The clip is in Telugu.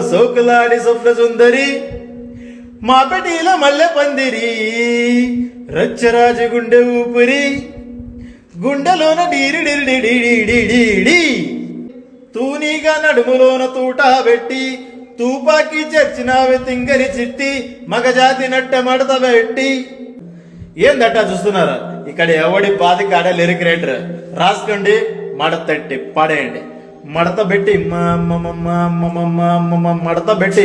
సోకులాడి స్వప్న సుందరి మా పెటీల మల్లె పందిరి రచ్చరాజు గుండె ఊపిరి గుండెలోన డీరిడిరిడిడిడిడి తూనీగా నడుములోన తూటా పెట్టి తూపాకి చచ్చినావి తింగరి చిట్టి మగజాతి నట్ట మడత పెట్టి ఏందట చూస్తున్నారా? ఇక్కడ ఎవడి పాది కాడ లిరిక్ రైటర్ రాసుకోండి, మడతట్టి పడేయండి. మడత పెట్టి మడత పెట్టి